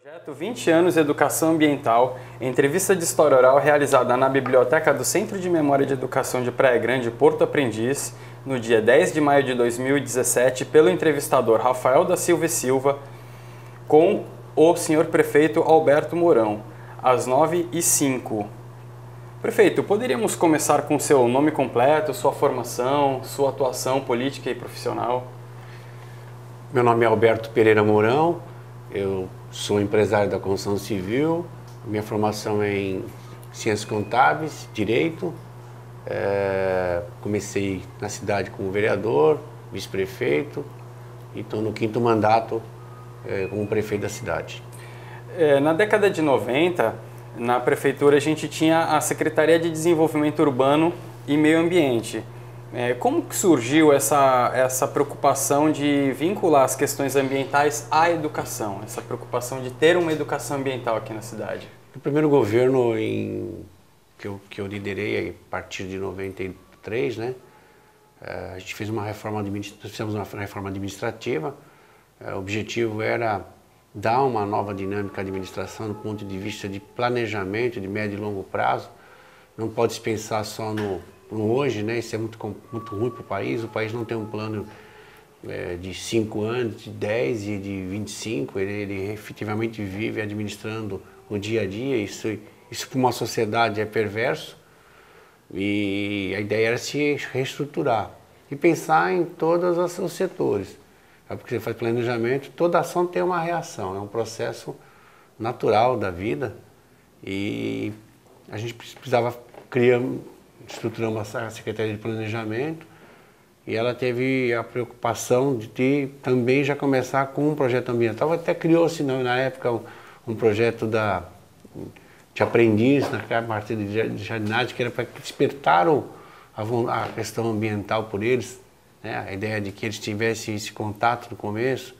Projeto 20 anos Educação Ambiental, entrevista de história oral realizada na Biblioteca do Centro de Memória de Educação de Praia Grande, Porto Aprendiz, no dia 10 de maio de 2017, pelo entrevistador Rafael da Silva e Silva, com o senhor prefeito Alberto Mourão, às 9h05. Prefeito, poderíamos começar com seu nome completo, sua formação, sua atuação política e profissional? Meu nome é Alberto Pereira Mourão, eu sou empresário da construção civil, minha formação é em ciências contábeis, direito. Comecei na cidade como vereador, vice-prefeito e estou no 5º mandato como prefeito da cidade. Na década de 90, na prefeitura a gente tinha a Secretaria de Desenvolvimento Urbano e Meio Ambiente. Como que surgiu essa preocupação de vincular as questões ambientais à educação, essa preocupação de ter uma educação ambiental aqui na cidade? O primeiro governo que eu liderei a partir de 93, né? A gente fez fizemos uma reforma administrativa. O objetivo era dar uma nova dinâmica à administração do ponto de vista de planejamento de médio e longo prazo. Não pode se pensar só no hoje, né? Isso é muito ruim para o país. O país não tem um plano de 5 anos, de 10 e de 25. Ele efetivamente vive administrando o dia a dia. Isso para uma sociedade é perverso. E a ideia era se reestruturar e pensar em todos os setores. Porque você faz planejamento, toda ação tem uma reação, é um processo natural da vida. E a gente precisava estruturamos a Secretaria de Planejamento e ela teve a preocupação de também já começar com um projeto ambiental. Até criou-se na época um projeto de aprendiz na partir de jardinagem, que era para despertar a questão ambiental por eles, né? A ideia de que eles tivessem esse contato no começo,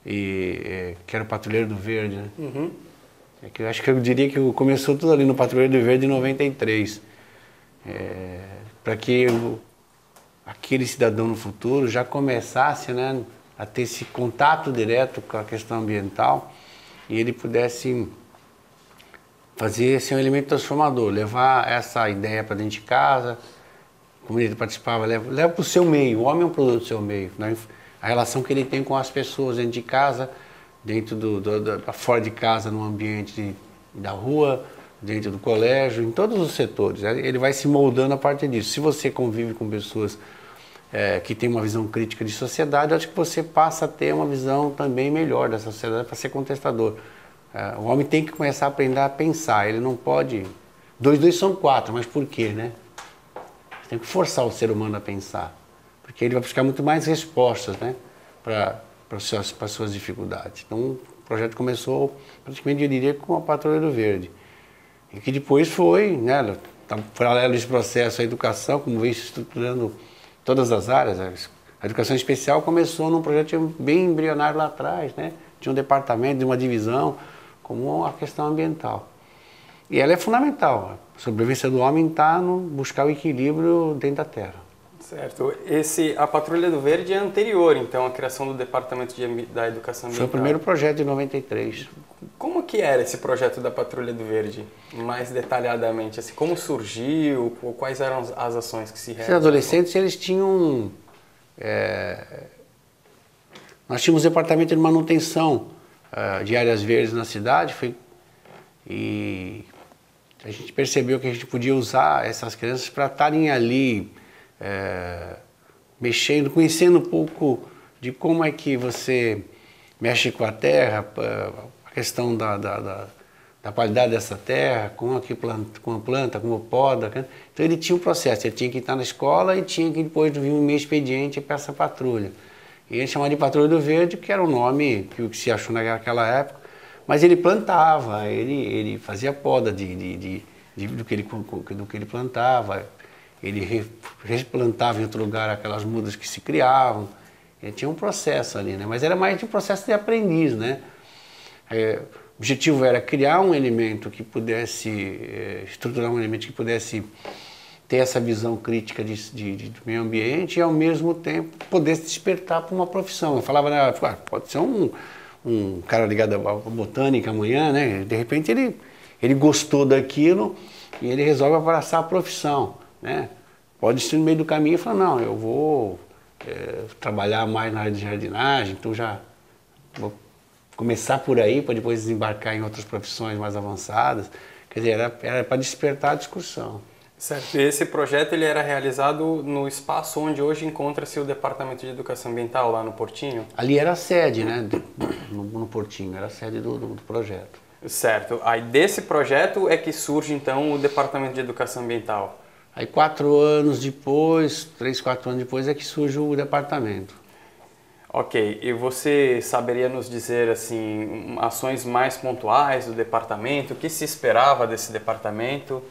que era o Patrulheiro do Verde, né? Uhum. Acho que eu diria que começou tudo ali no Patrulheiro do Verde em 93. Para que aquele cidadão no futuro já começasse, né, a ter esse contato direto com a questão ambiental e ele pudesse fazer esse um elemento transformador, levar essa ideia para dentro de casa. Como ele participava, leva para o seu meio. O homem é um produto do seu meio, né? A relação que ele tem com as pessoas dentro de casa, fora de casa, no ambiente da rua, dentro do colégio, em todos os setores. Ele vai se moldando a partir disso. Se você convive com pessoas que têm uma visão crítica de sociedade, acho que você passa a ter uma visão também melhor da sociedade para ser contestador. O homem tem que começar a aprender a pensar. Ele não pode... 2 2 são 4, mas por quê, né? Você tem que forçar o ser humano a pensar, porque ele vai buscar muito mais respostas, né, para as suas dificuldades. Então, o projeto começou praticamente, eu diria, com a Patrulha do Verde. E que depois foi, né, paralelo a esse processo, a educação, como vem se estruturando todas as áreas. A educação especial começou num projeto bem embrionário lá atrás, né, de um departamento, de uma divisão, como a questão ambiental. E ela é fundamental. A sobrevivência do homem está no buscar o equilíbrio dentro da terra. Certo. A Patrulha do Verde é anterior, então, à criação do Departamento da Educação Ambiental. Foi o primeiro projeto de 93. Como que era esse projeto da Patrulha do Verde, mais detalhadamente? Assim, como surgiu? Quais eram as ações que se realizavam? Os adolescentes, eles tinham... Nós tínhamos um departamento de manutenção de áreas verdes na cidade, e a gente percebeu que a gente podia usar essas crianças para estarem ali mexendo, conhecendo um pouco de como é que você mexe com a terra, a questão da qualidade dessa terra, como a planta, como poda. Então ele tinha um processo, ele tinha que estar na escola e tinha que depois vir um meio expediente para essa patrulha. E ele chamava de Patrulha do Verde, que era o nome que se achou naquela época, mas ele plantava, ele fazia poda do que ele plantava, ele replantava em outro lugar aquelas mudas que se criavam. Ele tinha um processo ali, né? Mas era mais de um processo de aprendiz, né? O objetivo era criar um elemento que pudesse, estruturar um elemento que pudesse ter essa visão crítica do meio ambiente e, ao mesmo tempo, poder se despertar para uma profissão. Eu falava, pode ser um um cara ligado à botânica amanhã, né? De repente ele gostou daquilo e ele resolve abraçar a profissão, né? Pode ser no meio do caminho e falar, não, eu vou trabalhar mais na área de jardinagem, então já vou começar por aí para depois desembarcar em outras profissões mais avançadas. Quer dizer, era para despertar a discussão. Certo. E esse projeto ele era realizado no espaço onde hoje encontra-se o Departamento de Educação Ambiental, lá no Portinho? Ali era a sede, né? No Portinho, era a sede do projeto. Certo. Aí desse projeto é que surge então o Departamento de Educação Ambiental? Aí 4 anos depois, 3, 4 anos depois é que surge o departamento. Ok, e você saberia nos dizer assim, ações mais pontuais do departamento? O que se esperava desse departamento?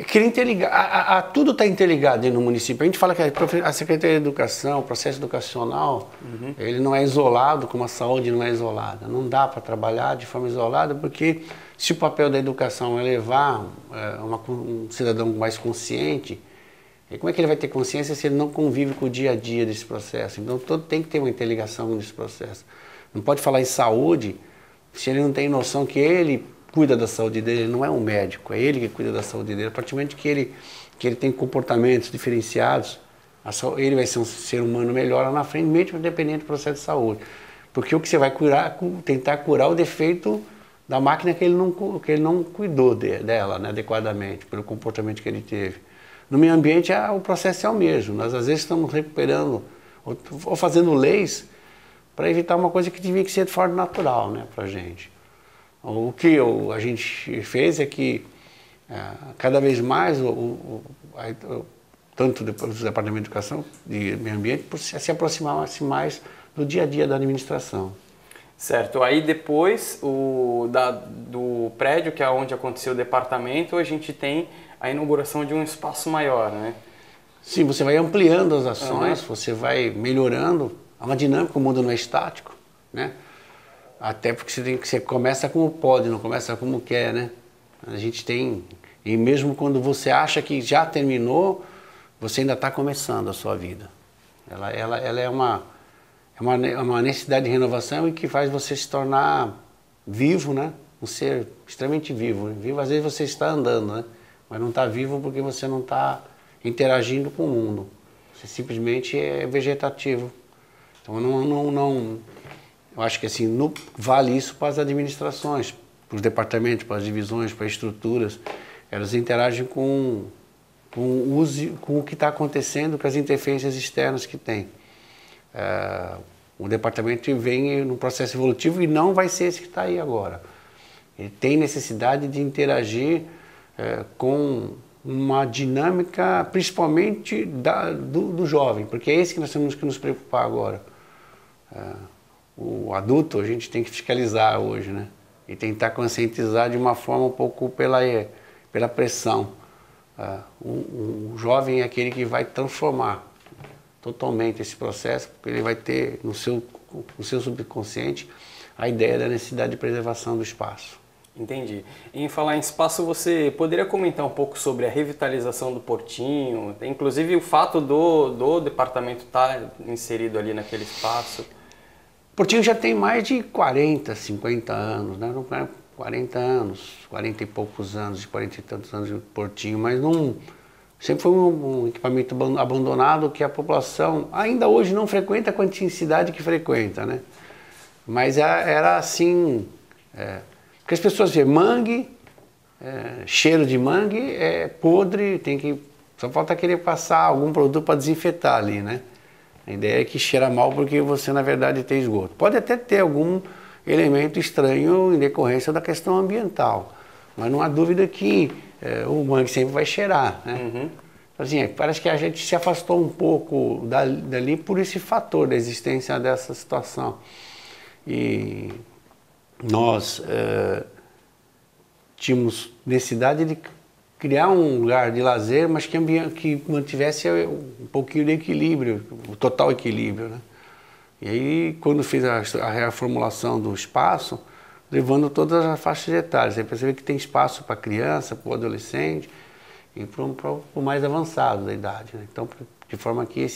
Queria interligar, tudo está interligado dentro do município. A gente fala que a Secretaria de Educação, o processo educacional, ele não é isolado como a saúde não é isolada. Não dá para trabalhar de forma isolada, porque se o papel da educação é levar um cidadão mais consciente, como é que ele vai ter consciência se ele não convive com o dia a dia desse processo? Então todo tem que ter uma interligação nesse processo. Não pode falar em saúde se ele não tem noção que ele cuida da saúde dele, ele não é um médico, é ele que cuida da saúde dele. A partir do momento que ele tem comportamentos diferenciados, ele vai ser um ser humano melhor lá na frente, mesmo independente do processo de saúde. Porque o que você vai curar, tentar curar o defeito da máquina que ele não cuidou dela, né, adequadamente, pelo comportamento que ele teve. No meio ambiente, o processo é o mesmo. Nós, às vezes, estamos recuperando ou fazendo leis para evitar uma coisa que devia ser de forma natural, né, para a gente. O que a gente fez é que, cada vez mais, tanto o Departamento de Educação e Meio Ambiente, se aproximasse mais do dia a dia da administração. Certo. Aí depois do prédio, que é onde aconteceu o departamento, a gente tem a inauguração de um espaço maior, né? Sim, você vai ampliando as ações, você vai melhorando. É uma dinâmica, o mundo não é estático, né? Até porque você começa como pode, não começa como quer, né? A gente tem, e mesmo quando você acha que já terminou, você ainda está começando a sua vida. Ela é uma necessidade de renovação e que faz você se tornar vivo, né? Um ser extremamente vivo. Vivo, às vezes você está andando, né? Mas não está vivo porque você não está interagindo com o mundo. Você simplesmente é vegetativo. Então eu acho que assim, vale isso para as administrações, para os departamentos, para as divisões, para as estruturas. Elas interagem com o que está acontecendo, com as interferências externas que tem. O departamento vem num processo evolutivo e não vai ser esse que está aí agora. Ele tem necessidade de interagir com uma dinâmica, principalmente do jovem, porque é esse que nós temos que nos preocupar agora. O adulto a gente tem que fiscalizar hoje, né? E tentar conscientizar de uma forma um pouco pela pressão. O jovem é aquele que vai transformar totalmente esse processo, porque ele vai ter no seu subconsciente a ideia da necessidade de preservação do espaço. Entendi. Em falar em espaço, você poderia comentar um pouco sobre a revitalização do Portinho, inclusive o fato do departamento estar inserido ali naquele espaço? O Portinho já tem mais de 40, 50 anos, né? 40 anos, 40 e poucos anos, 40 e tantos anos de Portinho, mas sempre foi um equipamento abandonado que a população ainda hoje não frequenta com a intensidade que frequenta, né? Mas era assim, porque as pessoas veem mangue, cheiro de mangue, podre, só falta querer passar algum produto para desinfetar ali, né? A ideia é que cheira mal porque você na verdade tem esgoto. Pode até ter algum elemento estranho em decorrência da questão ambiental, mas não há dúvida que o mangue sempre vai cheirar, né? Uhum. Assim, parece que a gente se afastou um pouco dali por esse fator da existência dessa situação. E nós tínhamos necessidade de criar um lugar de lazer, mas que mantivesse um pouquinho de equilíbrio, o total equilíbrio, né? E aí, quando fiz a reformulação do espaço, levando todas as faixas etárias, aí percebi que tem espaço para criança, para o adolescente e para o mais avançado da idade, né? Então, de forma que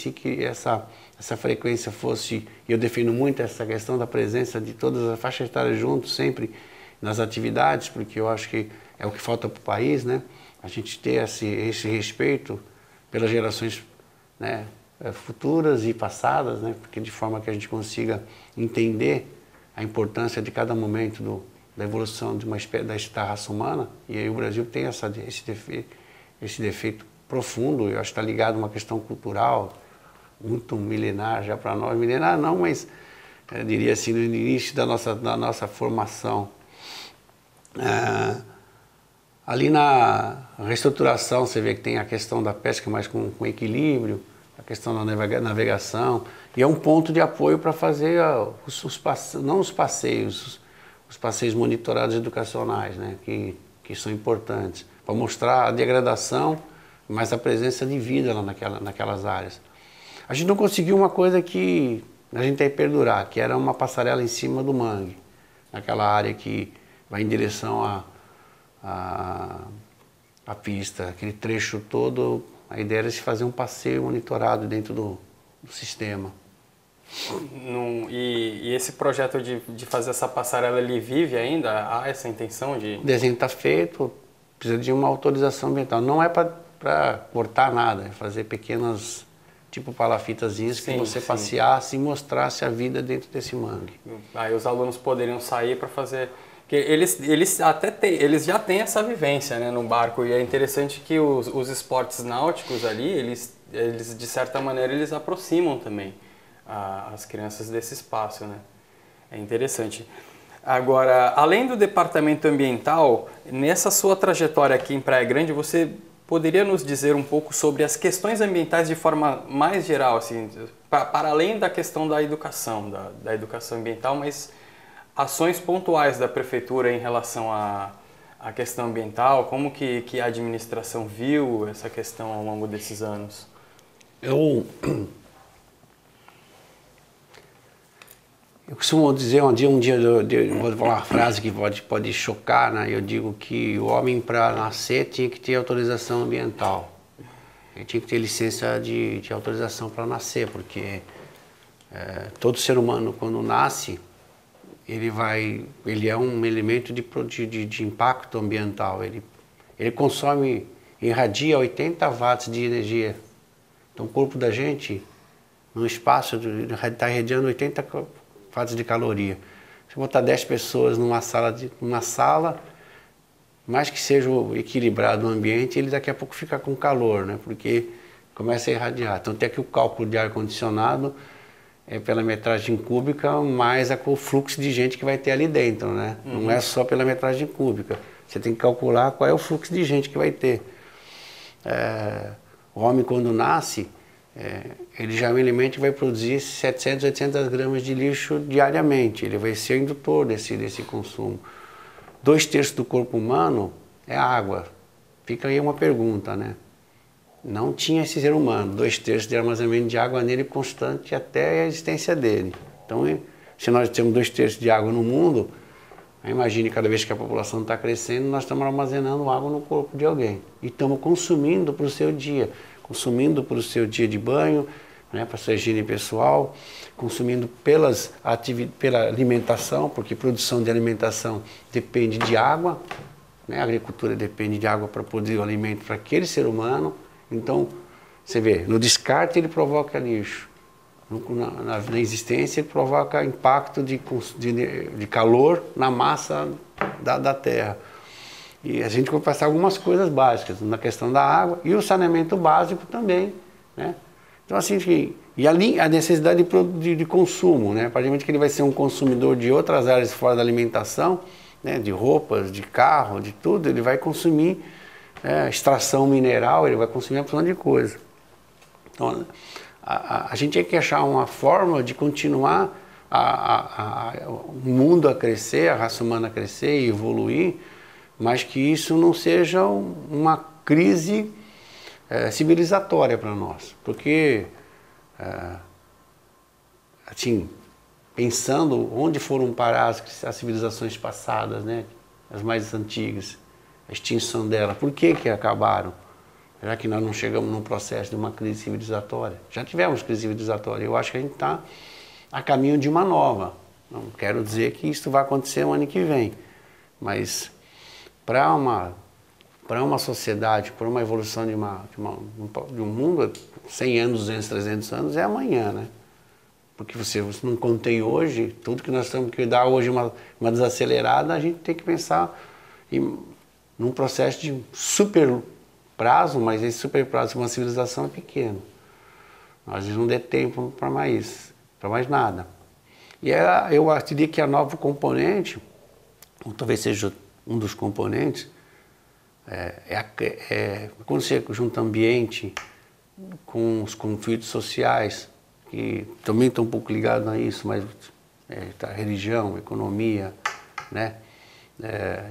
essa frequência fosse, e eu defendo muito essa questão da presença de todas as faixas etárias juntos, sempre nas atividades, porque eu acho que é o que falta para o país, né? A gente ter esse respeito pelas gerações, né, futuras e passadas, né? Porque de forma que a gente consiga entender a importância de cada momento da evolução de da raça humana, e aí o Brasil tem esse defeito profundo, eu acho que está ligado a uma questão cultural, muito milenar já para nós, milenar não, mas eu diria assim, no início da nossa formação. Ali na reestruturação você vê que tem a questão da pesca mais com equilíbrio, a questão da navegação, e é um ponto de apoio para fazer os passeios monitorados educacionais, né, que são importantes, para mostrar a degradação, mas a presença de vida lá naquelas áreas. A gente não conseguiu uma coisa que a gente tem que perdurar, que era uma passarela em cima do mangue, naquela área que vai em direção à pista, aquele trecho todo. A ideia era se fazer um passeio monitorado dentro do sistema. E esse projeto de fazer essa passarela, ele vive ainda? Há essa intenção de... O desenho está feito, precisa de uma autorização ambiental. Não é para cortar nada, é fazer pequenas, tipo palafitazinhas, que você passeasse e mostrasse a vida dentro desse mangue. Aí os alunos poderiam sair para fazer... Eles já têm essa vivência, né, no barco, e é interessante que os esportes náuticos ali, eles de certa maneira eles aproximam também as crianças desse espaço, né? É interessante. Agora, além do departamento ambiental, nessa sua trajetória aqui em Praia Grande, você poderia nos dizer um pouco sobre as questões ambientais de forma mais geral, assim, para além da questão da educação, da educação ambiental, mas ações pontuais da prefeitura em relação à questão ambiental, como que a administração viu essa questão ao longo desses anos? Eu costumo dizer, um dia eu vou falar uma frase que pode chocar, né? Eu digo que o homem, para nascer, tinha que ter autorização ambiental. Ele tinha que ter licença de autorização para nascer, porque todo ser humano, quando nasce, ele é um elemento de impacto ambiental. Ele consome, irradia 80 watts de energia. Então o corpo da gente, num espaço, está irradiando 80 watts de caloria. Se botar 10 pessoas numa sala, mais que seja equilibrado o ambiente, ele daqui a pouco fica com calor, né? Porque começa a irradiar. Então tem aqui o cálculo de ar-condicionado, pela metragem cúbica, mais o fluxo de gente que vai ter ali dentro, né? Não é só pela metragem cúbica. Você tem que calcular qual é o fluxo de gente que vai ter. O homem, quando nasce, ele já é um elemento que vai produzir 700, 800 gramas de lixo diariamente. Ele vai ser o indutor desse consumo. 2/3 do corpo humano é água. Fica aí uma pergunta, né? Não tinha esse ser humano, 2/3 de armazenamento de água nele constante até a existência dele. Então, se nós temos 2/3 de água no mundo, imagine cada vez que a população está crescendo, nós estamos armazenando água no corpo de alguém. E estamos consumindo para o seu dia, consumindo para o seu dia de banho, né, para a sua higiene pessoal, consumindo pela alimentação, porque produção de alimentação depende de água, né, a agricultura depende de água para produzir o alimento para aquele ser humano. Então, você vê, no descarte ele provoca lixo, na existência ele provoca impacto de calor na massa da terra. E a gente vai passar algumas coisas básicas na questão da água e o saneamento básico também, né? Então, assim, e a necessidade de consumo, né? A partir do momento que ele vai ser um consumidor de outras áreas fora da alimentação, né? De roupas, de carro, de tudo, ele vai consumir extração mineral, ele vai consumir uma porção de coisa. Então, a gente tem que achar uma forma de continuar o mundo a crescer, a raça humana a crescer e evoluir, mas que isso não seja uma crise civilizatória para nós. Porque, assim, pensando onde foram parar as civilizações passadas, né, as mais antigas, a extinção dela, por que acabaram? Já que nós não chegamos num processo de uma crise civilizatória. Já tivemos crise civilizatória. Eu acho que a gente está a caminho de uma nova. Não quero dizer que isso vai acontecer no ano que vem. Mas para uma sociedade, para uma evolução de um mundo, 100 anos, 200, 300 anos, é amanhã, né? Porque você não contém hoje, tudo que nós temos que dar hoje uma desacelerada, a gente tem que pensar num processo de super prazo, mas esse super prazo de uma civilização é pequeno. Nós não dê tempo para mais nada. E eu diria que a nova componente, ou talvez seja um dos componentes, quando você junta ambiente com os conflitos sociais, que também estão um pouco ligados a isso, mas religião, economia, né?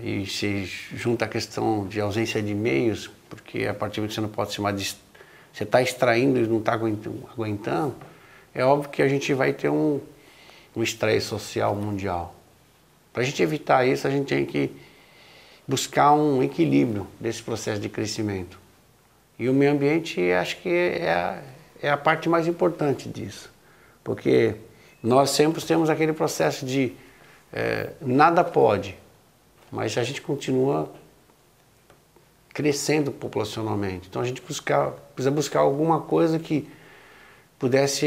E se junta a questão de ausência de meios, porque a partir do que você não pode se mais... Você está extraindo e não está aguentando, é óbvio que a gente vai ter um estresse social mundial. Para a gente evitar isso, a gente tem que buscar um equilíbrio desse processo de crescimento. E o meio ambiente, acho que é a parte mais importante disso. Porque nós sempre temos aquele processo de nada pode, mas a gente continua crescendo populacionalmente. Então a gente precisa buscar alguma coisa que pudesse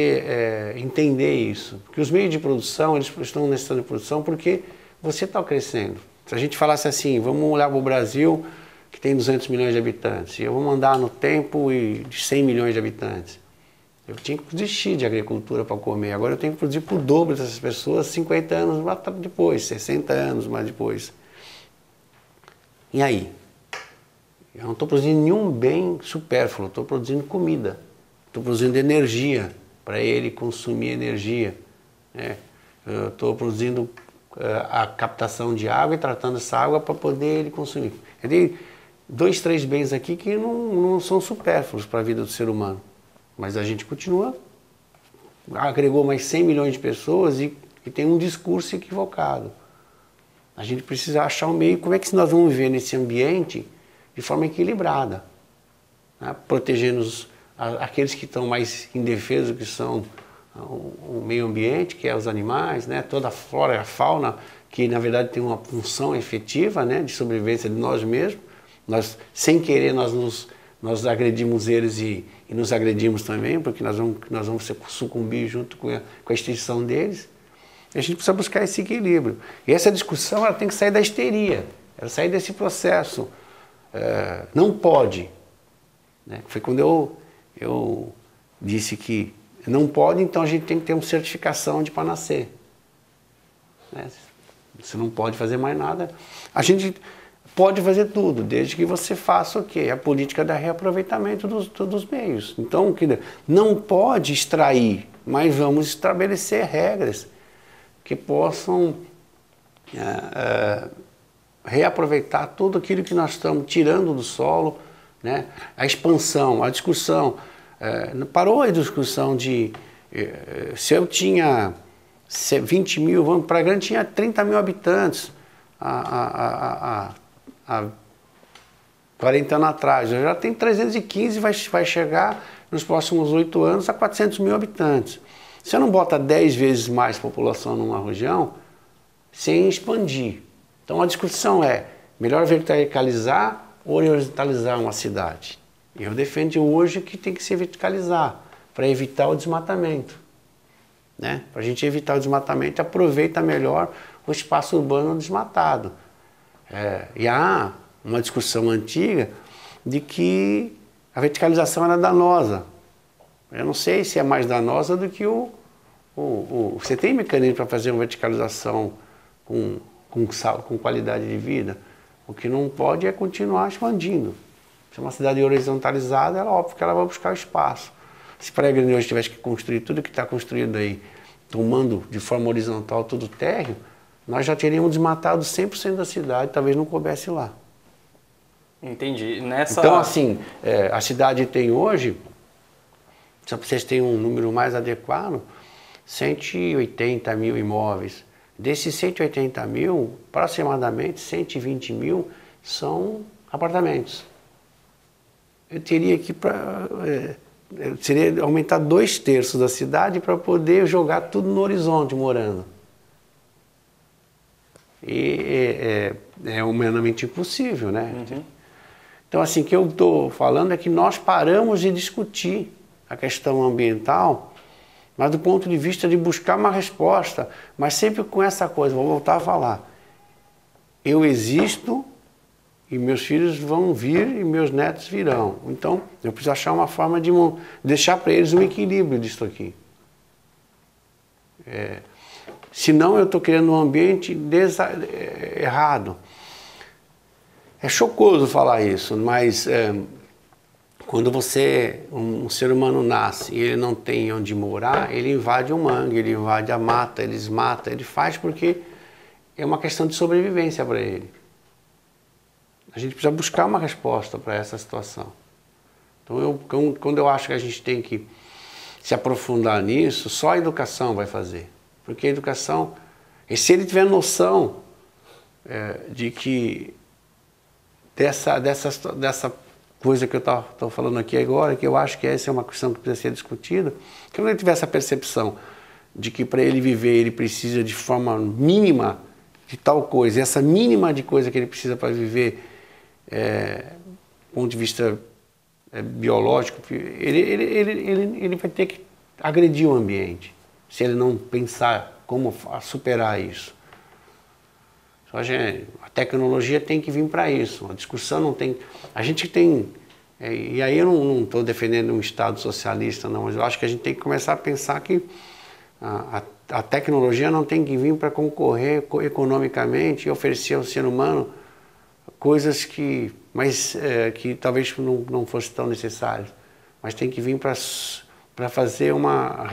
entender isso. Porque os meios de produção, eles estão nesse estado de produção porque você está crescendo. Se a gente falasse assim, vamos olhar para o Brasil, que tem 200 milhões de habitantes, e eu vou mandar no tempo de 100 milhões de habitantes. Eu tinha que desistir de agricultura para comer. Agora eu tenho que produzir por dobro dessas pessoas 50 anos depois, 60 anos mais depois. E aí? Eu não estou produzindo nenhum bem supérfluo, estou produzindo comida. Estou produzindo energia, para ele consumir energia. Né? Eu estou produzindo a captação de água e tratando essa água para poder ele consumir. Eu dei 2, 3 bens aqui que não são supérfluos para a vida do ser humano. Mas a gente continua, agregou mais 100 milhões de pessoas e tem um discurso equivocado. A gente precisa achar um meio, como é que nós vamos viver nesse ambiente de forma equilibrada, né? Protegendo aqueles que estão mais indefesos, que são o meio ambiente, que é os animais, né? Toda a flora e a fauna, que na verdade tem uma função efetiva, né? De sobrevivência de nós mesmos. Nós, sem querer, nós agredimos eles e nos agredimos também, porque nós vamos sucumbir junto com a extinção deles. E a gente precisa buscar esse equilíbrio. E essa discussão ela tem que sair da histeria, ela sair desse processo. Não pode. Né? Foi quando eu disse que não pode, então a gente tem que ter uma certificação de para nascer. Né? Você não pode fazer mais nada. A gente pode fazer tudo, desde que você faça o quê? A política da reaproveitamento dos meios. Então, não pode extrair, mas vamos estabelecer regras que possam reaproveitar tudo aquilo que nós estamos tirando do solo, né? A expansão, a discussão. Parou a discussão de se eu tinha 20 mil, vamos para Grande tinha 30 mil habitantes há 40 anos atrás. Eu já tenho 315 e vai chegar nos próximos 8 anos a 400 mil habitantes. Você não bota 10 vezes mais população numa região sem expandir. Então a discussão é, melhor verticalizar ou horizontalizar uma cidade? Eu defendo hoje que tem que se verticalizar, para evitar o desmatamento. Né? Para a gente evitar o desmatamento, aproveita melhor o espaço urbano desmatado. E há uma discussão antiga de que a verticalização era danosa. Eu não sei se é mais danosa do que você tem mecanismo para fazer uma verticalização com qualidade de vida. O que não pode é continuar expandindo. Se é uma cidade horizontalizada, é óbvio que ela vai buscar espaço. Se Praia Grande hoje tivesse que construir tudo que está construído aí, tomando de forma horizontal todo o térreo, nós já teríamos desmatado 100% da cidade, talvez não coubesse lá. Entendi. Então, assim, a cidade tem hoje, só para vocês terem um número mais adequado, 180 mil imóveis. Desses 180 mil, aproximadamente 120 mil são apartamentos. eu teria que seria aumentar 2/3 da cidade para poder jogar tudo no horizonte morando. E é humanamente impossível, né? Uhum. Então, assim, o que eu estou falando é que nós paramos de discutir a questão ambiental, mas do ponto de vista de buscar uma resposta, mas sempre com essa coisa, vou voltar a falar. Eu existo e meus filhos vão vir e meus netos virão. Então, eu preciso achar uma forma de deixar para eles um equilíbrio disso aqui. Senão eu estou criando um ambiente errado. É chocoso falar isso, mas quando um ser humano nasce e ele não tem onde morar, ele invade o mangue, ele invade a mata, ele desmata, ele faz porque é uma questão de sobrevivência para ele. A gente precisa buscar uma resposta para essa situação. Então, quando eu acho que a gente tem que se aprofundar nisso, só a educação vai fazer. Porque a educação, e se ele tiver noção de que dessa coisa que eu estou falando aqui agora, que eu acho que essa é uma questão que precisa ser discutida, que quando ele tiver essa percepção de que para ele viver ele precisa de forma mínima de tal coisa, e essa mínima de coisa que ele precisa para viver, do ponto de vista biológico, ele vai ter que agredir o ambiente, se ele não pensar como superar isso. A tecnologia tem que vir para isso, a discussão não tem... A gente tem... E aí eu não estou defendendo um Estado socialista, não, mas eu acho que a gente tem que começar a pensar que a tecnologia não tem que vir para concorrer economicamente e oferecer ao ser humano coisas que talvez não fossem tão necessárias, mas tem que vir para fazer uma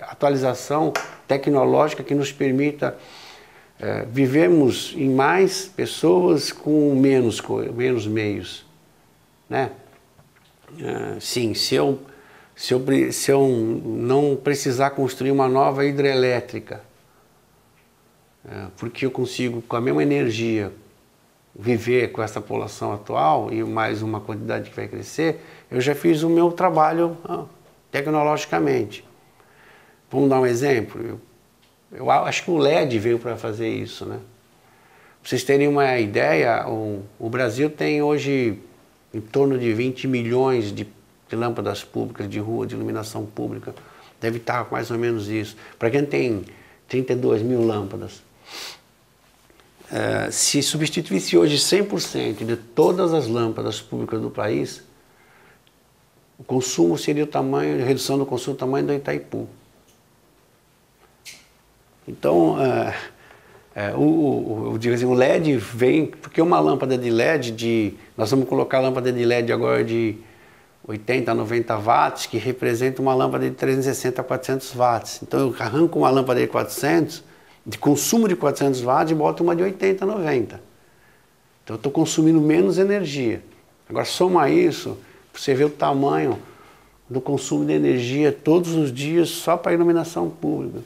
atualização tecnológica que nos permita vivermos em mais pessoas com menos meios, né? Sim, se eu não precisar construir uma nova hidrelétrica, porque eu consigo, com a mesma energia, viver com essa população atual e mais uma quantidade que vai crescer, eu já fiz o meu trabalho tecnologicamente. Vamos dar um exemplo? Eu acho que o LED veio para fazer isso, né? Para vocês terem uma ideia, o Brasil tem hoje em torno de 20 milhões de lâmpadas públicas de rua, de iluminação pública. Deve estar mais ou menos isso. Para quem tem 32 mil lâmpadas. Se substituísse hoje 100% de todas as lâmpadas públicas do país, o consumo seria a redução do consumo do tamanho do Itaipu. Então, o LED vem, porque uma lâmpada de LED, nós vamos colocar a lâmpada de LED agora de 80 a 90 watts, que representa uma lâmpada de 360 a 400 watts. Então eu arranco uma lâmpada de 400, de consumo de 400 watts, e boto uma de 80 a 90. Então eu estou consumindo menos energia. Agora soma isso, você vê o tamanho do consumo de energia todos os dias só para a iluminação pública.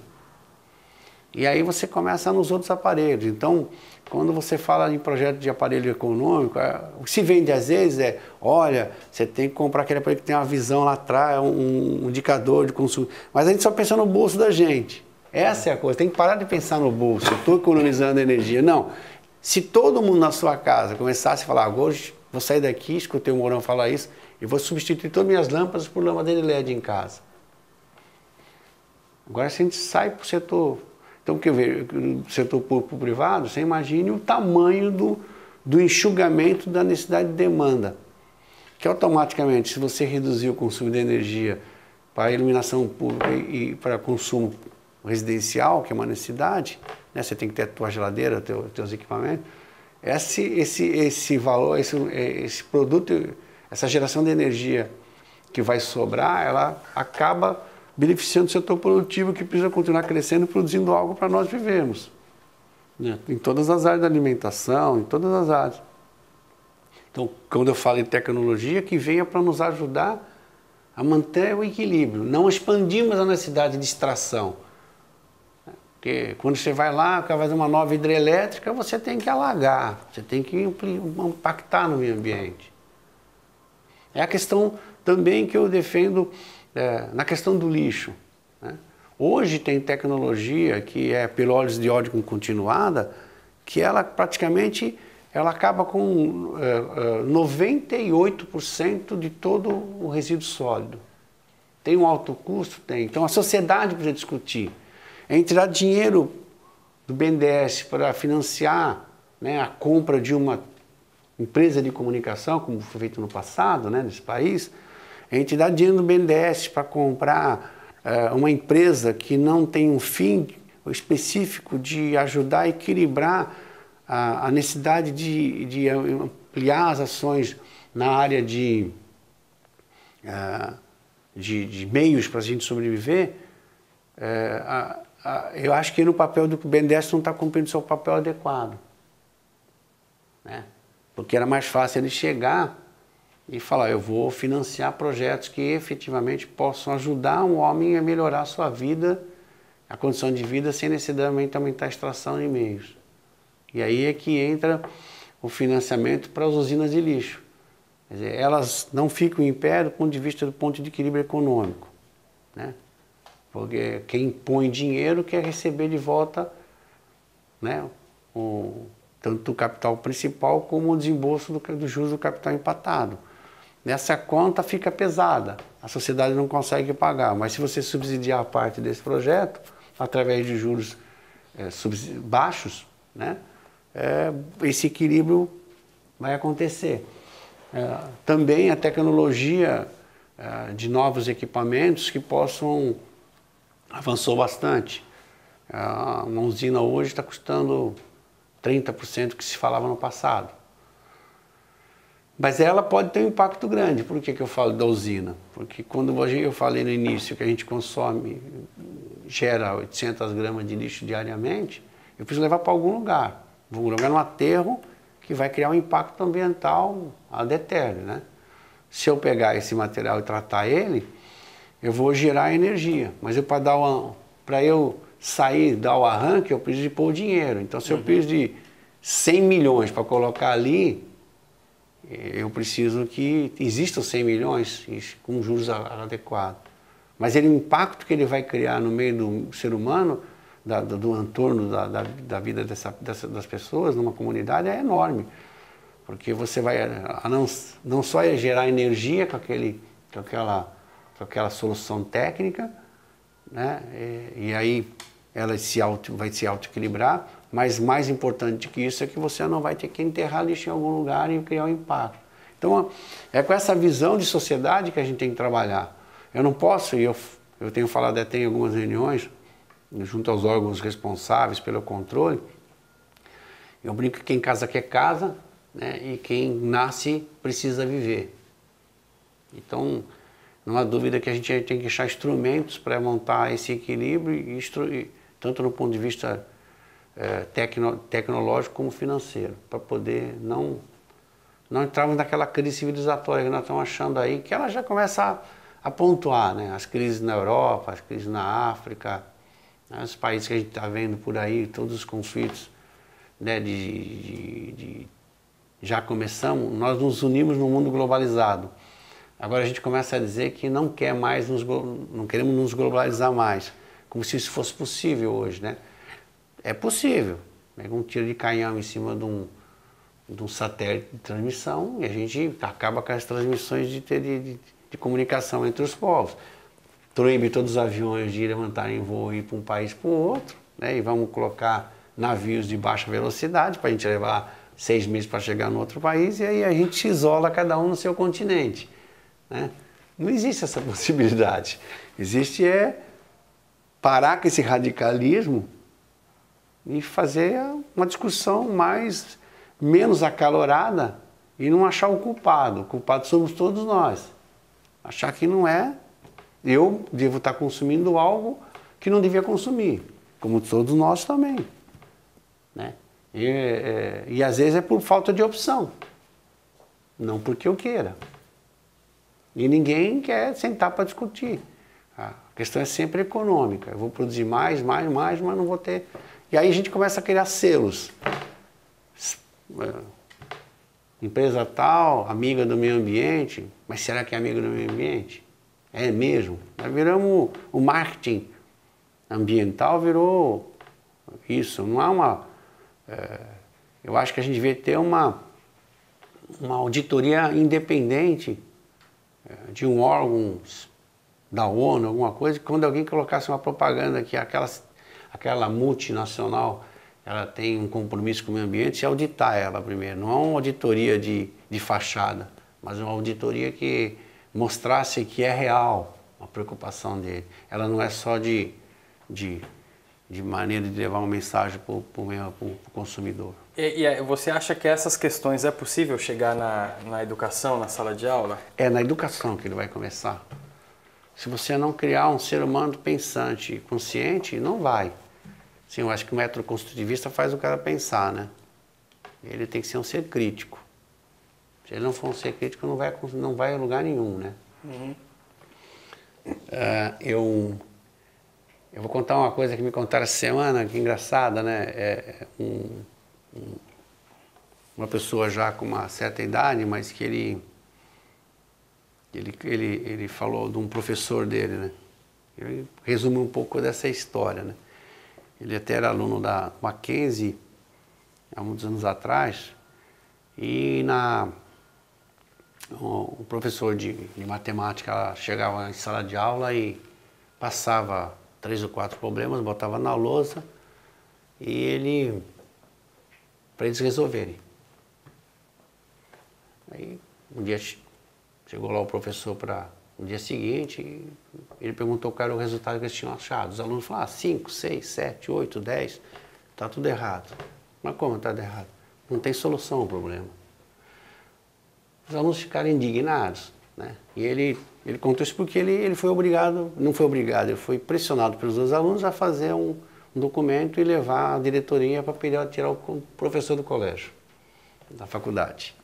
E aí você começa nos outros aparelhos. Então, quando você fala em projeto de aparelho econômico, o que se vende às vezes olha, você tem que comprar aquele aparelho que tem uma visão lá atrás, um indicador de consumo. Mas a gente só pensa no bolso da gente. Essa é a coisa, tem que parar de pensar no bolso, eu estou economizando energia. Não, se todo mundo na sua casa começasse a falar, hoje vou sair daqui, escutei o Mourão falar isso, e vou substituir todas as minhas lâmpadas por lâmpada de LED em casa. Agora se a gente sai para o setor... Então, o setor público-privado, você imagine o tamanho do enxugamento da necessidade de demanda. Que automaticamente, se você reduzir o consumo de energia para iluminação pública e para consumo residencial, que é uma necessidade, né? Você tem que ter a tua geladeira, teus equipamentos, esse valor, esse produto, essa geração de energia que vai sobrar, ela acaba beneficiando o setor produtivo que precisa continuar crescendo e produzindo algo para nós vivermos. Né? Em todas as áreas da alimentação, em todas as áreas. Então, quando eu falo em tecnologia, que venha para nos ajudar a manter o equilíbrio, não expandirmos a necessidade de extração. Porque quando você vai lá, quer fazer uma nova hidrelétrica, você tem que alagar, você tem que impactar no meio ambiente. É a questão também que eu defendo na questão do lixo, né? Hoje tem tecnologia que é pirólise de óleo continuada, que ela praticamente ela acaba com 98% de todo o resíduo sólido. Tem um alto custo? Tem. Então a sociedade precisa discutir. É tirar dinheiro do BNDES para financiar, né, a compra de uma empresa de comunicação, como foi feito no passado, né, nesse país. A gente dá dinheiro do BNDES para comprar uma empresa que não tem um fim específico de ajudar a equilibrar a necessidade de ampliar as ações na área de meios para a gente sobreviver. Eu acho que no papel do BNDES não está cumprindo o seu papel adequado, né? Porque era mais fácil ele chegar e falar, eu vou financiar projetos que efetivamente possam ajudar um homem a melhorar a sua vida, a condição de vida, sem necessariamente aumentar a extração de meios. E aí é que entra o financiamento para as usinas de lixo. Quer dizer, elas não ficam em pé do ponto de vista do ponto de equilíbrio econômico, né? Porque quem põe dinheiro quer receber de volta, né, tanto o capital principal como o desembolso do juros do capital empatado. Nessa conta fica pesada, a sociedade não consegue pagar, mas se você subsidiar a parte desse projeto, através de juros baixos, né, esse equilíbrio vai acontecer. Também a tecnologia de novos equipamentos que avançou bastante. Uma usina hoje está custando 30% do que se falava no passado. Mas ela pode ter um impacto grande. Por que eu falo da usina? Porque quando eu falei no início que a gente gera 800 gramas de lixo diariamente, eu preciso levar para algum lugar. Vou jogar no aterro que vai criar um impacto ambiental ad eternum, né? Se eu pegar esse material e tratar ele, eu vou gerar energia. Mas para eu sair, dar o arranque, eu preciso de pôr o dinheiro. Então, se eu preciso de 100 milhões para colocar ali, eu preciso que existam 100 milhões com juros adequados. Mas o impacto que ele vai criar no meio do ser humano, do entorno da vida das pessoas, numa comunidade, é enorme. Porque você vai não só gerar energia com aquela solução técnica, né? E aí ela vai se autoequilibrar, mas mais importante que isso é que você não vai ter que enterrar lixo em algum lugar e criar um impacto. Então é com essa visão de sociedade que a gente tem que trabalhar. Eu não posso, e eu tenho falado até em algumas reuniões, junto aos órgãos responsáveis pelo controle, eu brinco que quem casa quer casa, né? E quem nasce precisa viver. Então, não há dúvida que a gente tem que achar instrumentos para montar esse equilíbrio, tanto no ponto de vista tecnológico como financeiro, para poder não entrarmos naquela crise civilizatória que nós estamos achando aí, que ela já começa a pontuar, né? As crises na Europa, as crises na África, né? Os países que a gente está vendo por aí, todos os conflitos, né? Já começamos, nós nos unimos no mundo globalizado. Agora a gente começa a dizer que não queremos nos globalizar mais, como se isso fosse possível hoje, né? É possível. Pega um tiro de canhão em cima de um satélite de transmissão e a gente acaba com as transmissões de comunicação entre os povos. Proíbe todos os aviões de levantarem voo e ir para um país para o outro, né? E vamos colocar navios de baixa velocidade para a gente levar 6 meses para chegar no outro país e aí a gente se isola cada um no seu continente, né? Não existe essa possibilidade. Existe parar com esse radicalismo e fazer uma discussão menos acalorada e não achar o culpado. O culpado somos todos nós. Achar que não é, eu devo estar consumindo algo que não devia consumir, como todos nós também, né? E às vezes é por falta de opção, não porque eu queira. E ninguém quer sentar para discutir. A questão é sempre econômica. Eu vou produzir mais, mas não vou ter. E aí a gente começa a criar selos. empresa tal, amiga do meio ambiente, mas será que é amiga do meio ambiente? É mesmo. Nós viramos, o marketing ambiental virou isso, não há uma... eu acho que a gente devia ter uma auditoria independente de um órgão da ONU, alguma coisa, que quando alguém colocasse uma propaganda que aquela multinacional ela tem um compromisso com o meio ambiente, se auditar ela primeiro. Não é uma auditoria de fachada, mas uma auditoria que mostrasse que é real a preocupação dele. Ela não é só de maneira de levar uma mensagem para o consumidor. E você acha que essas questões é possível chegar na educação, na sala de aula? É na educação que ele vai começar. Se você não criar um ser humano pensante e consciente, não vai. Sim, eu acho que o método construtivista faz o cara pensar, né? Ele tem que ser um ser crítico. Se ele não for um ser crítico, não vai a lugar nenhum, né? Uhum. Eu vou contar uma coisa que me contaram essa semana, que engraçada, né? Uma pessoa já com uma certa idade, mas que ele falou de um professor dele, né? Ele resume um pouco dessa história, né? Ele até era aluno da Mackenzie há muitos anos atrás e o professor de matemática chegava em sala de aula e passava 3 ou 4 problemas, botava na lousa e para eles resolverem. Aí um dia chegou lá o professor no dia seguinte, ele perguntou qual era o resultado que eles tinham achado. Os alunos falaram, 5, 6, 7, 8, 10, está tudo errado. Mas como está errado? Não tem solução ao problema. Os alunos ficaram indignados, né? E ele contou isso porque ele foi obrigado, não foi obrigado, ele foi pressionado pelos dois alunos a fazer um documento e levar a diretoria para pedir tirar o professor do colégio, da faculdade.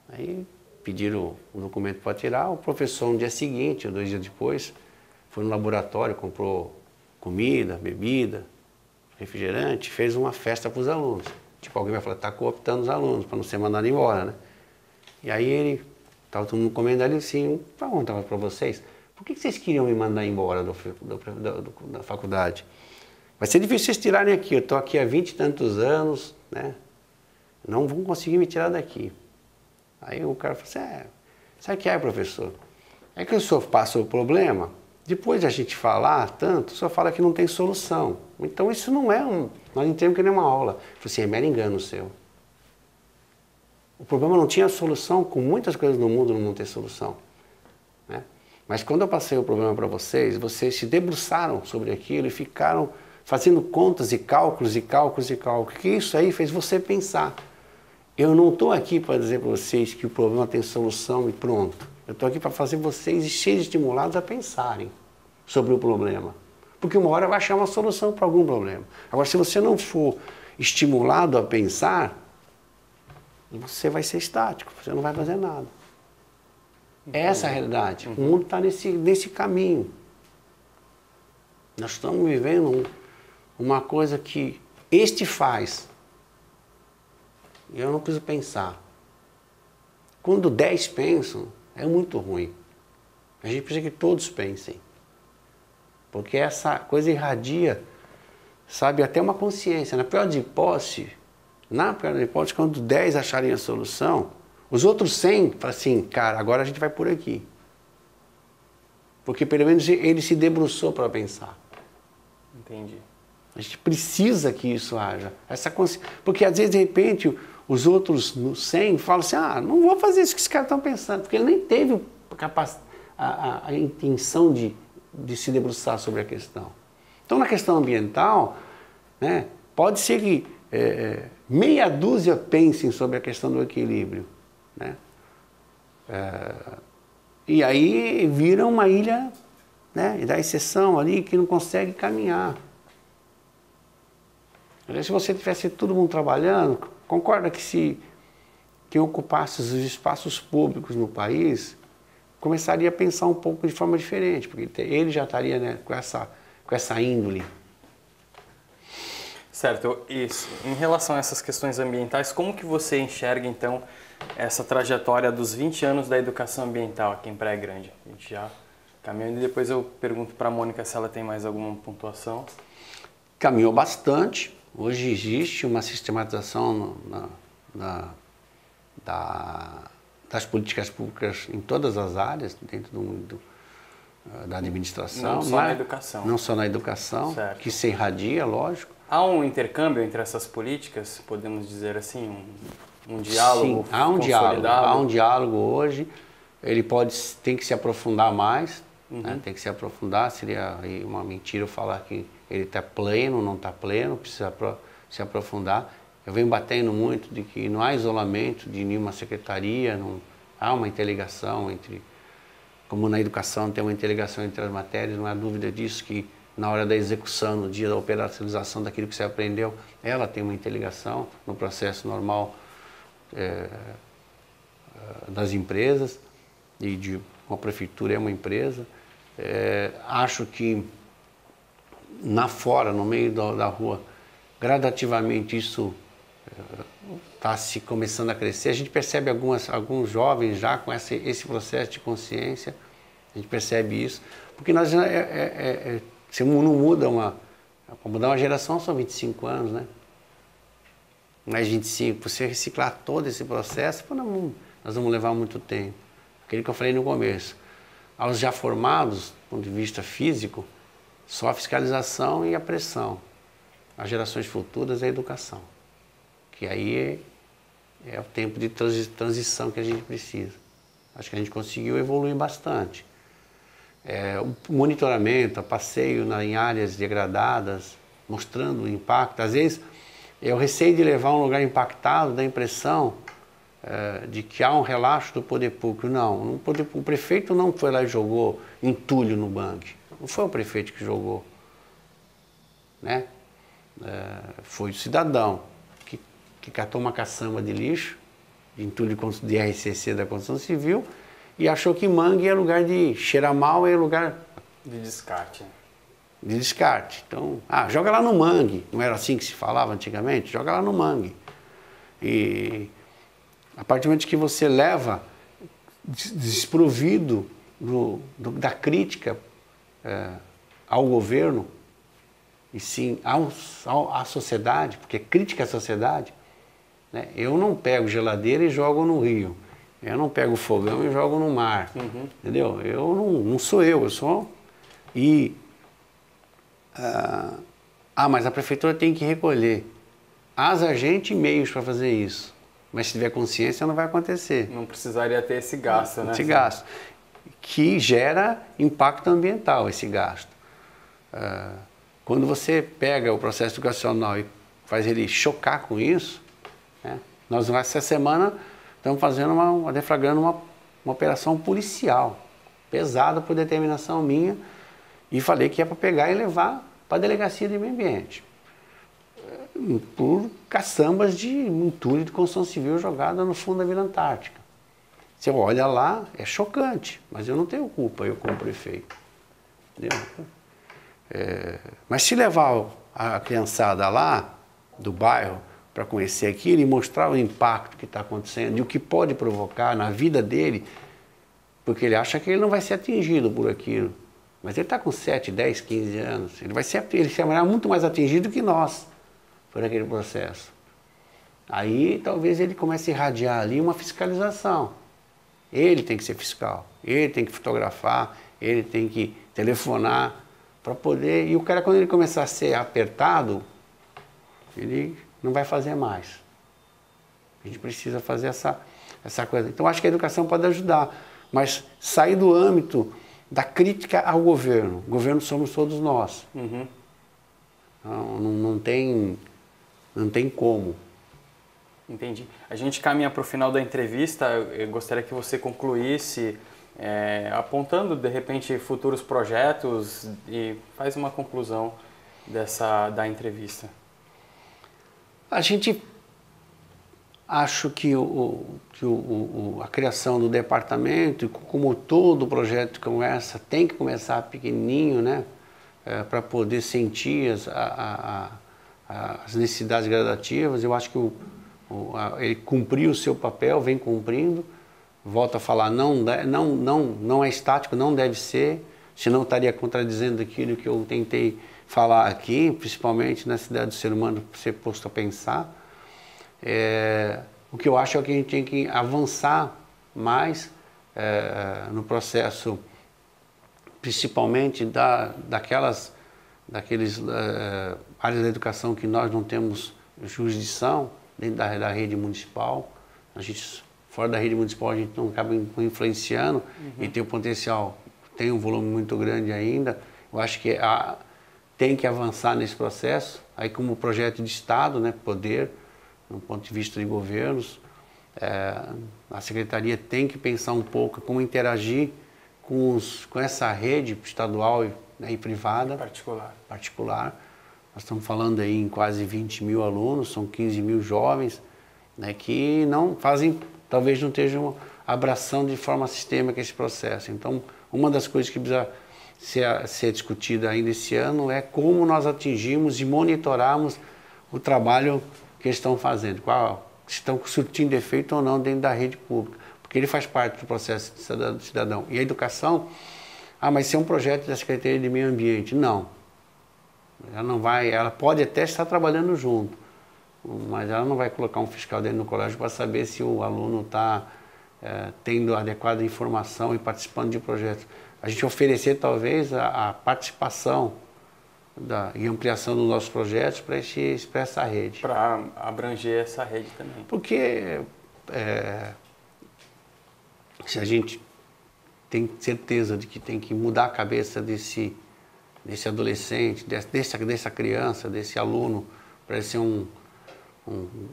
Aí pediram o documento para tirar, o professor no dia seguinte, ou 2 dias depois, foi no laboratório, comprou comida, bebida, refrigerante, fez uma festa para os alunos. Tipo, alguém vai falar, está cooptando os alunos para não ser mandado embora, né? E aí estava todo mundo comendo ali assim, perguntava para vocês, por que vocês queriam me mandar embora da faculdade? Vai ser difícil vocês tirarem aqui, eu estou aqui há 20 e tantos anos, né? Não vão conseguir me tirar daqui. Aí o cara falou assim, sabe o que é, professor? É que o senhor passa o problema, depois de a gente falar tanto, o senhor fala que não tem solução. Então isso não é nós entendemos que nem uma aula. Eu falei assim, é mero engano seu. O problema não tinha solução, com muitas coisas no mundo não tem solução, né? Mas quando eu passei o problema para vocês, vocês se debruçaram sobre aquilo e ficaram fazendo contas e cálculos e cálculos e cálculos, que isso aí fez você pensar. Eu não estou aqui para dizer para vocês que o problema tem solução e pronto. Eu estou aqui para fazer vocês serem estimulados a pensarem sobre o problema. Porque uma hora vai achar uma solução para algum problema. Agora, se você não for estimulado a pensar, você vai ser estático, você não vai fazer nada. Essa é a realidade. O mundo está nesse caminho. Nós estamos vivendo uma coisa que este faz. Eu não preciso pensar. Quando 10 pensam, é muito ruim. A gente precisa que todos pensem. Porque essa coisa irradia, sabe, até uma consciência. Na pior hipótese, quando 10 acharem a solução, os outros 100 falam assim, cara, agora a gente vai por aqui. Porque pelo menos ele se debruçou para pensar. Entendi. A gente precisa que isso haja. Porque às vezes, de repente, os outros 100 falam assim, não vou fazer isso que esses caras estão pensando, porque ele nem teve a intenção de se debruçar sobre a questão. Então, na questão ambiental, né, pode ser que meia dúzia pensem sobre a questão do equilíbrio, né? E aí vira uma ilha, né, da exceção ali que não consegue caminhar. Se você tivesse todo mundo trabalhando, concorda que se quem ocupasse os espaços públicos no país começaria a pensar um pouco de forma diferente, porque ele já estaria, né, com essa índole. Certo, isso. Em relação a essas questões ambientais, como que você enxerga, então, essa trajetória dos 20 anos da educação ambiental aqui em Praia Grande? A gente já caminhando e depois eu pergunto para a Mônica se ela tem mais alguma pontuação. Caminhou bastante. Hoje existe uma sistematização das políticas públicas em todas as áreas, dentro da administração. Não só na educação. Não só na educação, certo. que se irradia, lógico. Há um intercâmbio entre essas políticas, podemos dizer assim, um diálogo. Sim, há um consolidado? há um diálogo hoje. Ele tem que se aprofundar mais, né? Tem que se aprofundar. Seria aí uma mentira eu falar que ele está pleno, não está pleno, precisa se aprofundar. Eu venho batendo muito de que não há isolamento de nenhuma secretaria, não há uma interligação entre, como na educação tem uma interligação entre as matérias, não há dúvida disso, que na hora da execução, no dia da operacionalização daquilo que você aprendeu, ela tem uma interligação no processo normal das empresas, e de uma prefeitura é uma empresa. Acho que fora, no meio da rua, gradativamente isso está se começando a crescer. A gente percebe alguns jovens já com esse processo de consciência, a gente percebe isso, porque nós se não muda para mudar uma geração são 25 anos, né? Mais 25, você reciclar todo esse processo, nós vamos levar muito tempo. Aquilo que eu falei no começo, aos já formados, do ponto de vista físico, só a fiscalização e a pressão. As gerações futuras é a educação, que aí é o tempo de transição que a gente precisa. Acho que a gente conseguiu evoluir bastante. O monitoramento, o passeio em áreas degradadas, mostrando o impacto. Às vezes, eu receio de levar um lugar impactado, dá a impressão de que há um relaxo do poder público. Não, o prefeito não foi lá e jogou entulho no mangue. Não foi o prefeito que jogou, né? Foi o cidadão que catou uma caçamba de lixo, de entulho de RCC da Construção Civil, e achou que mangue é lugar de cheirar mal, é lugar de descarte. De descarte. Então, joga lá no mangue. Não era assim que se falava antigamente? Joga lá no mangue. E a partir do momento que você leva desprovido da crítica ao governo, e sim à sociedade, porque crítica à sociedade, né? Eu não pego geladeira e jogo no rio. Eu não pego fogão e jogo no mar. Entendeu? Eu não sou eu sou... mas a prefeitura tem que recolher. Há agentes e meios para fazer isso. Mas se tiver consciência, não vai acontecer. Não precisaria ter esse gasto, né? Esse gasto. Que gera impacto ambiental, esse gasto. Quando você pega o processo educacional e faz ele chocar com isso, né? Nós, essa semana, estamos fazendo deflagrando uma operação policial, pesada por determinação minha, e falei que é para pegar e levar para a Delegacia de Meio Ambiente. Por caçambas de entulho de construção civil jogada no fundo da Vila Antártica. Você olha lá, é chocante, mas eu não tenho culpa, eu como prefeito. Entendeu? Mas se levar a criançada lá, do bairro, para conhecer aquilo e mostrar o impacto que está acontecendo e o que pode provocar na vida dele, porque ele acha que ele não vai ser atingido por aquilo. Mas ele está com 7, 10, 15 anos. Ele será muito mais atingido que nós por aquele processo. Aí talvez ele comece a irradiar ali uma fiscalização. Ele tem que ser fiscal, ele tem que fotografar, ele tem que telefonar para poder... E o cara, quando ele começar a ser apertado, ele não vai fazer mais. A gente precisa fazer essa coisa. Então, acho que a educação pode ajudar, mas sair do âmbito da crítica ao governo. O governo somos todos nós. Não tem como. Entendi. A gente caminha para o final da entrevista. Eu gostaria que você concluísse apontando, de repente, futuros projetos e faz uma conclusão da entrevista. Acho que a criação do departamento, como todo projeto como essa, tem que começar pequenininho, né? Para poder sentir a as necessidades gradativas. Eu acho que ele cumpriu o seu papel, vem cumprindo. Volto a falar, não é estático, não deve ser, senão estaria contradizendo aquilo que eu tentei falar aqui, principalmente na cidade do ser humano, ser posto a pensar. O que eu acho é que a gente tem que avançar mais no processo, principalmente daqueles áreas da educação que nós não temos jurisdição, dentro da rede municipal. A gente, fora da rede municipal, a gente não acaba influenciando e tem o potencial, tem um volume muito grande ainda. Eu acho que tem que avançar nesse processo. Aí, como projeto de Estado, né, poder, do ponto de vista de governos, a Secretaria tem que pensar um pouco como interagir com essa rede estadual, né, e privada. Particular. Nós estamos falando aí em quase 20 mil alunos, são 15 mil jovens, né, que não fazem, talvez não estejam abraçando de forma sistêmica esse processo. Então, uma das coisas que precisa ser discutida ainda esse ano é como nós atingimos e monitorarmos o trabalho que eles estão fazendo, se estão surtindo efeito ou não dentro da rede pública, porque ele faz parte do processo de cidadão. E a educação, mas isso é um projeto da Secretaria de Meio Ambiente. Não. Ela não vai, ela pode até estar trabalhando junto, mas ela não vai colocar um fiscal dentro do colégio para saber se o aluno está tendo a adequada informação e participando de projetos. A gente oferecer talvez a participação e ampliação dos nossos projetos para essa rede. Para abranger essa rede também. Porque se a gente tem certeza de que tem que mudar a cabeça desse adolescente, dessa criança, desse aluno, para ele ser um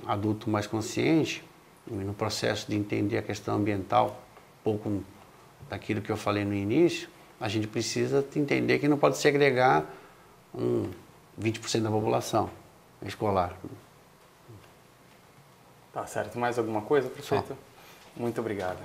adulto mais consciente, no processo de entender a questão ambiental, um pouco daquilo que eu falei no início, a gente precisa entender que não pode segregar 20% da população escolar. Tá certo. Mais alguma coisa, prefeito? Muito obrigado.